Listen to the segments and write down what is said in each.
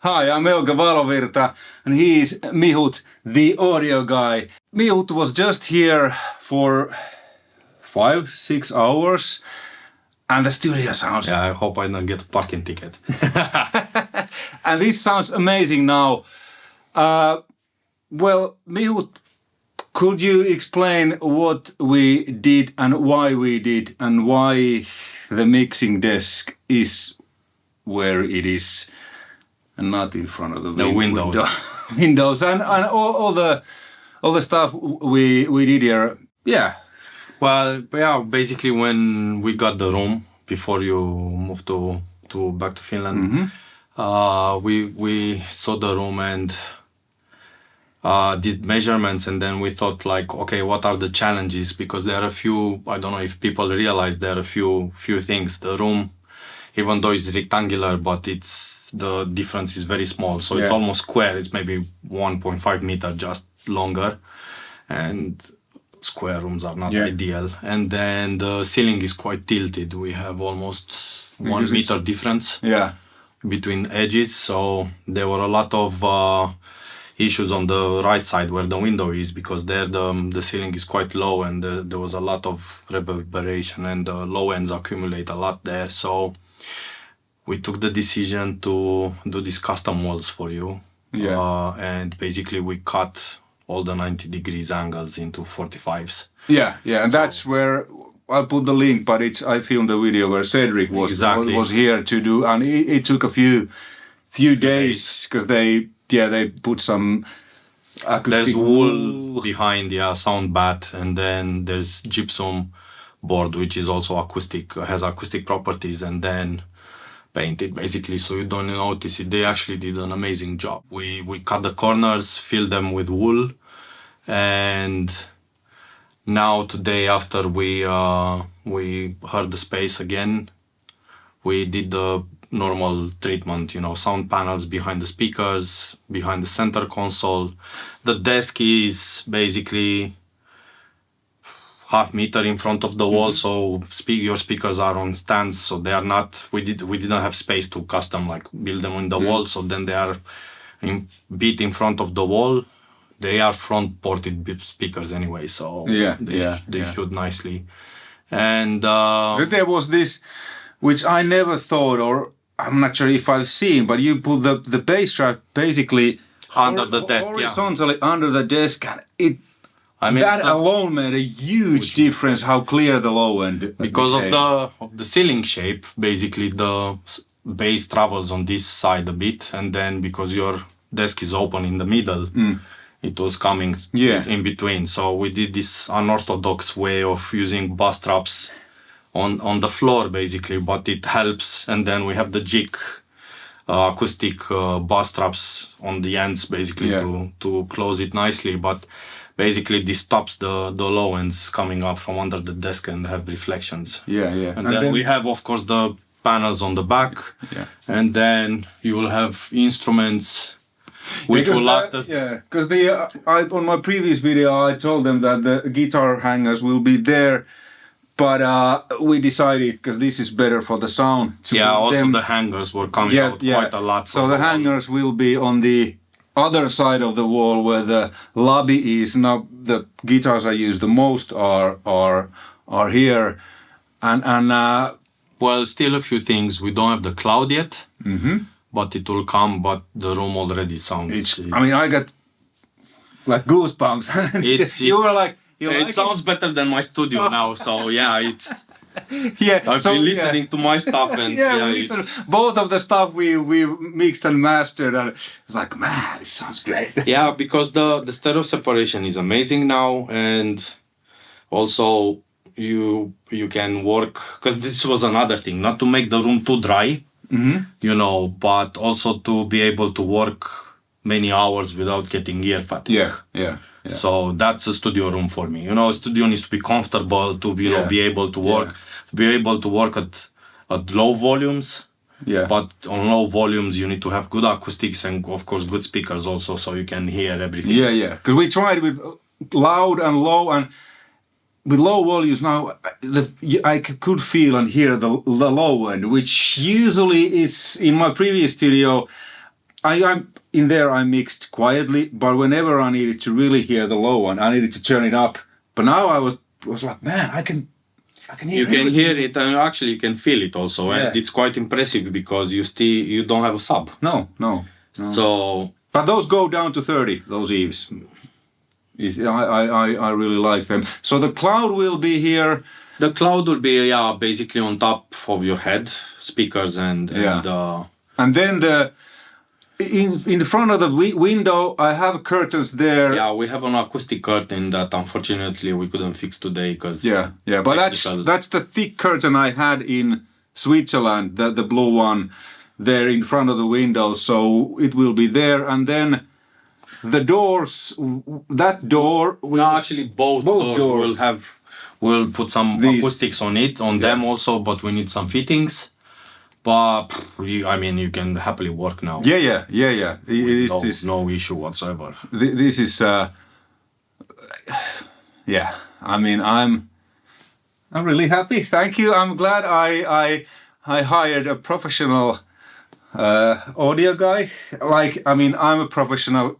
Hi, I'm Euge Valovirta, and he is Mihut, the audio guy. Mihut was just here for 5-6 hours, and the studio sounds... Yeah, I hope I don't get a parking ticket. And this sounds amazing now. Well, Mihut, could you explain what we did and why we did, and why the mixing desk is where it is? And not in front of the windows. Windows and all the stuff we did here. Yeah. Well, yeah. Basically, when we got the room before you moved to back to Finland, we saw the room and did measurements, and then we thought like, okay, what are the challenges? Because there are a few. I don't know if people realize there are a few things. The room, even though it's rectangular, but the difference is very small, so it's almost square. It's maybe 1.5 meter just longer, and square rooms are not ideal. And then the ceiling is quite tilted. We have almost 1 meter difference between edges, so there were a lot of issues on the right side where the window is, because there the ceiling is quite low, and there was a lot of reverberation, and the low ends accumulate a lot there. So we took the decision to do these custom walls for you. And basically we cut all the 90 degrees angles into 45s. And that's where I'll put the link, but I filmed the video where Cedric was here to do, and it took a few days, because they put some acoustic. There's wool behind, sound bath, and then there's gypsum board, which is also acoustic, has acoustic properties, and then painted basically, so you don't notice it. They actually did an amazing job. We cut the corners, filled them with wool, and now today, after we heard the space again, we did the normal treatment, sound panels behind the speakers, behind the center console. The desk is basically half meter in front of the wall, so your speakers are on stands, so they are not. We didn't have space to custom build them in the wall, so then they are bit in front of the wall. They are front ported speakers anyway, so they shoot nicely. And there was this, which I never thought, or I'm not sure if I've seen, but you put the bass track basically under the desk, horizontally under the desk, and that alone made a huge difference how clear the low end because of the ceiling shape. Basically, the bass travels on this side a bit, and then because your desk is open in the middle, it was coming in between. So we did this unorthodox way of using bass traps on the floor, basically, but it helps. And then we have the jig acoustic bass traps on the ends, basically, to close it nicely. But basically, this stops the low ends coming up from under the desk and have reflections. And then we have, of course, the panels on the back. And then you will have instruments, which will act as... because on my previous video, I told them that the guitar hangers will be there, but we decided, because this is better for the sound. The hangers were coming out quite a lot. So the hangers will be on the other side of the wall where the lobby is. Now the guitars I use the most are here, and well, still a few things. We don't have the cloud yet, but it will come. But the room already sounds. I mean, I got like goosebumps. You were like, it sounds better than my studio now. So it's. I've been listening to my stuff, and both of the stuff we mixed and mastered, and it's like, man, this sounds great. Because the stereo separation is amazing now, and also you can work, because this was another thing, not to make the room too dry, but also to be able to work many hours without getting ear fatigue. So that's a studio room for me. A studio needs to be comfortable, to be able to work, at low volumes. But on low volumes, you need to have good acoustics and, of course, good speakers also, so you can hear everything. Because we tried with loud and low, and with low volumes now, I could feel and hear the low end, which usually is in my previous studio. I'm in there. I mixed quietly, but whenever I needed to really hear the low one, I needed to turn it up. But now I was like, man, I can hear. You can everything. hear it, and actually you can feel it also, and Yeah. it's quite impressive because you don't have a sub. No. So But those go down to 30. Those Eves. I really like them. So the cloud will be here. the cloud will be basically on top of your head, speakers and And then in the front of the window, I have curtains there. yeah, we have an acoustic curtain that unfortunately we couldn't fix today because Yeah. But that's the thick curtain I had in Switzerland, the blue one there in front of the window. So it will be there, and then the doors. That door will actually both doors we'll put some acoustics on them also, but we need some fittings. But you can happily work now. Yeah. No issue whatsoever. This is yeah. I'm really happy. Thank you. I'm glad I hired a professional audio guy. I'm a professional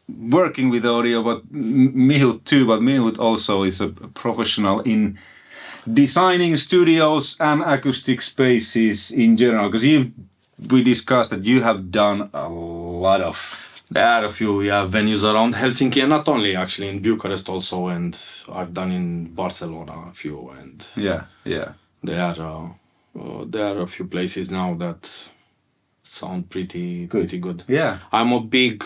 working with audio, but Mihut too. But Mihut also is a professional in designing studios and acoustic spaces in general. Because we discussed that you have done a lot of. There are a few venues around Helsinki, and not only actually in Bucharest also, and I've done in Barcelona a few, and there are a few places now that sound pretty good. Yeah. I'm a big.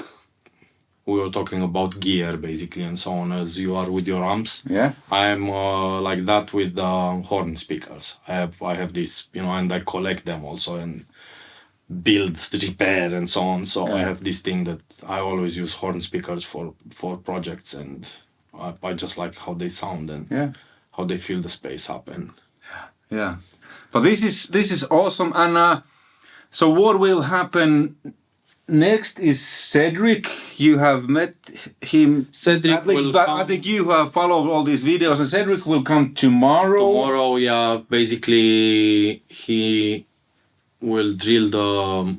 We were talking about gear basically and so on, as you are with your amps. Yeah. I'm like that with horn speakers. I have this, and I collect them also and build, repair and so on. So I have this thing that I always use horn speakers for projects, and I just like how they sound and how they fill the space up. And yeah, but this is awesome. And so what will happen next is Cedric. You have met him. Cedric will come. I think you have followed all these videos, and Cedric will come tomorrow. Tomorrow, basically he will drill the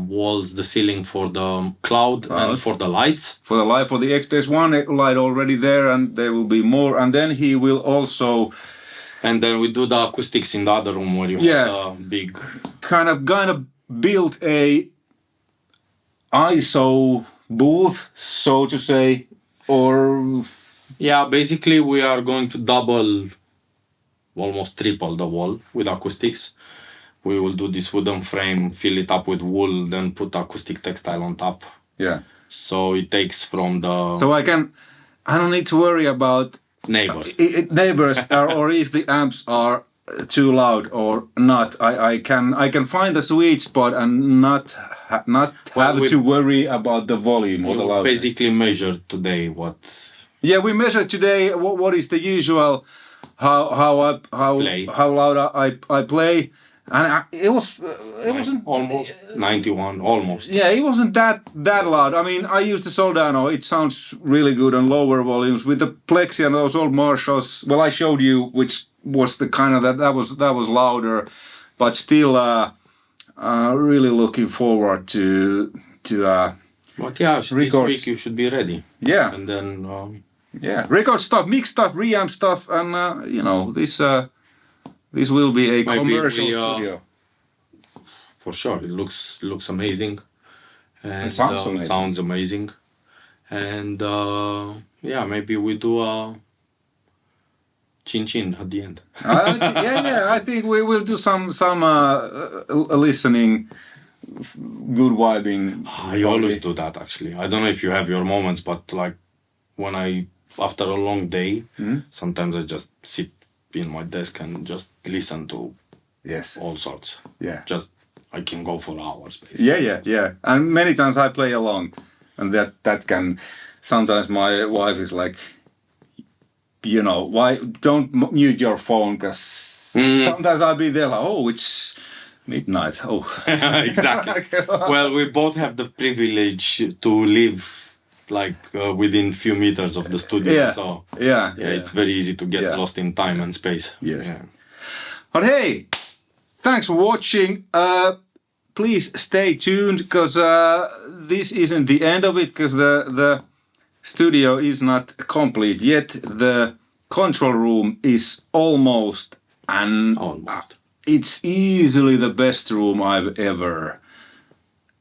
walls, the ceiling for the cloud and for the lights. For the light, there's one light already there, and there will be more. And then he will also. And then we do the acoustics in the other room where you have the big. Kind of build a ISO booth, so to say, or. Yeah, basically we are going to double, almost triple the wall with acoustics. We will do this wooden frame, fill it up with wool, then put acoustic textile on top. Yeah. So it takes from the... So I don't need to worry about... Neighbors. Neighbors, or if the amps are too loud or not. I can find the sweet spot and not have to worry about the volume or the loudness. Basically measured today what... Yeah, we measured today what is the usual, how loud I play. And it wasn't almost 91, almost. Yeah, it wasn't that loud. I mean, I used the Soldano. It sounds really good on lower volumes with the Plexi and those old Marshalls. Well, I showed you which was the kind of that was louder, but still, really looking forward to. But this week you should be ready. Yeah, and then record stuff, mix stuff, reamp stuff, and this. This will be a commercial studio. For sure, it looks amazing, and sounds amazing. And maybe we do a chin at the end. I think we will do some listening, good vibing. I always do that actually. I don't know if you have your moments, but like when after a long day, sometimes I just sit in my desk and just listen to all sorts. Yeah. I can go for hours basically. Yeah. And many times I play along, and that can sometimes my wife is like, why don't mute your phone, because sometimes I'll be there like, oh, it's midnight. Oh. Exactly. Well, we both have the privilege to live within few meters of the studio, so it's very easy to get lost in time and space. Yes. But hey, thanks for watching. please stay tuned, because this isn't the end of it, because the studio is not complete yet. The control room is almost, and it's easily the best room I've ever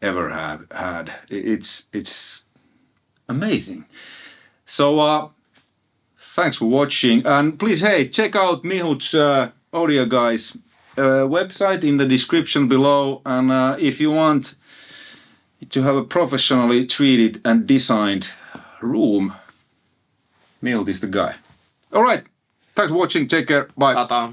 have had. It's amazing. So thanks for watching, and please, hey, check out Mihut's Audio Guys website in the description below, and if you want to have a professionally treated and designed room, Mihut is the guy. All right, thanks for watching, take care, bye. Ta-ta.